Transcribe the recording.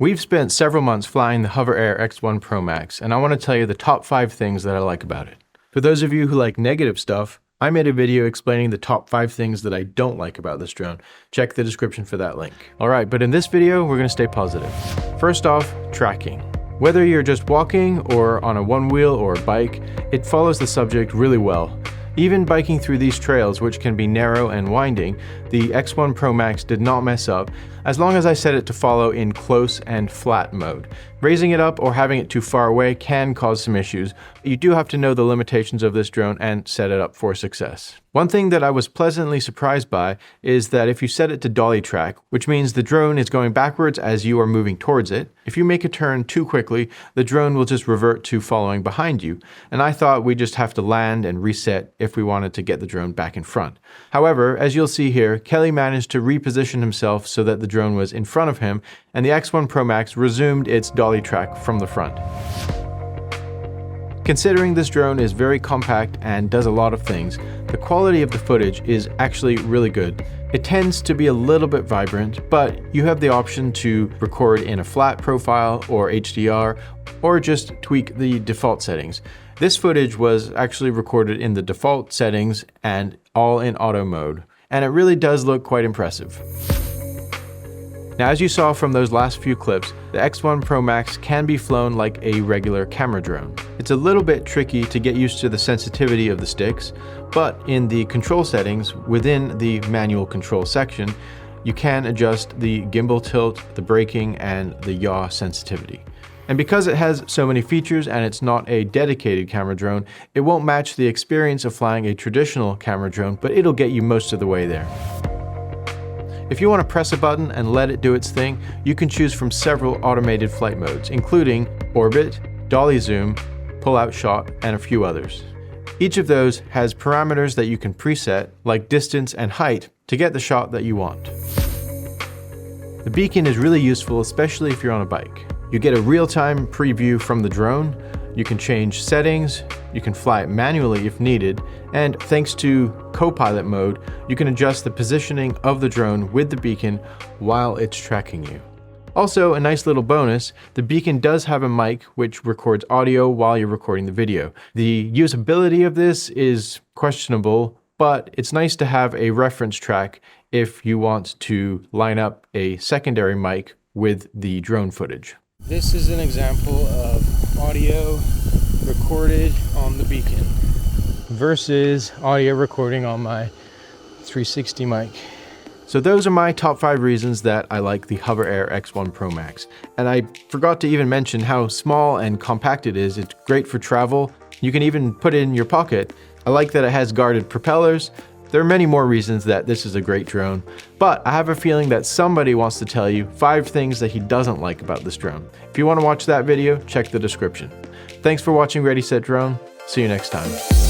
We've spent several months flying the Hover Air X1 Pro Max, and I want to tell you the top 5 things that I like about it. For those of you who like negative stuff, I made a video explaining the top 5 things that I don't like about this drone. Check the description for that link. Alright, but in this video, we're going to stay positive. First off, tracking. Whether you're just walking or on a one-wheel or a bike, it follows the subject really well. Even biking through these trails, which can be narrow and winding, the X1 Pro Max did not mess up, as long as I set it to follow in close and flat mode. Raising it up or having it too far away can cause some issues. You do have to know the limitations of this drone and set it up for success. One thing that I was pleasantly surprised by is that if you set it to dolly track, which means the drone is going backwards as you are moving towards it, if you make a turn too quickly, the drone will just revert to following behind you. And I thought we just have to land and reset if we wanted to get the drone back in front. However, as you'll see here, Kelly managed to reposition himself so that the drone was in front of him, and the X1 Pro Max resumed its dolly track from the front. Considering this drone is very compact and does a lot of things, the quality of the footage is actually really good. It tends to be a little bit vibrant, but you have the option to record in a flat profile or HDR, or just tweak the default settings. This footage was actually recorded in the default settings and all in auto mode, and it really does look quite impressive. Now, as you saw from those last few clips, the X1 Pro Max can be flown like a regular camera drone. It's a little bit tricky to get used to the sensitivity of the sticks, but in the control settings within the manual control section, you can adjust the gimbal tilt, the braking, and the yaw sensitivity. And because it has so many features and it's not a dedicated camera drone, it won't match the experience of flying a traditional camera drone, but it'll get you most of the way there. If you want to press a button and let it do its thing, you can choose from several automated flight modes, including orbit, dolly zoom, pull-out shot, and a few others. Each of those has parameters that you can preset, like distance and height, to get the shot that you want. The beacon is really useful, especially if you're on a bike. You get a real-time preview from the drone, you can change settings, you can fly it manually if needed, and thanks to co-pilot mode, you can adjust the positioning of the drone with the beacon while it's tracking you. Also, a nice little bonus, the beacon does have a mic which records audio while you're recording the video. The usability of this is questionable, but it's nice to have a reference track if you want to line up a secondary mic with the drone footage. This is an example of audio recorded on the beacon versus audio recording on my 360 mic. So those are my top 5 reasons that I like the Hover Air X1 Pro Max. And I forgot to even mention how small and compact it is. It's great for travel. You can even put it in your pocket. I like that it has guarded propellers. There are many more reasons that this is a great drone, but I have a feeling that somebody wants to tell you 5 things that he doesn't like about this drone. If you want to watch that video, check the description. Thanks for watching Ready Set Drone. See you next time.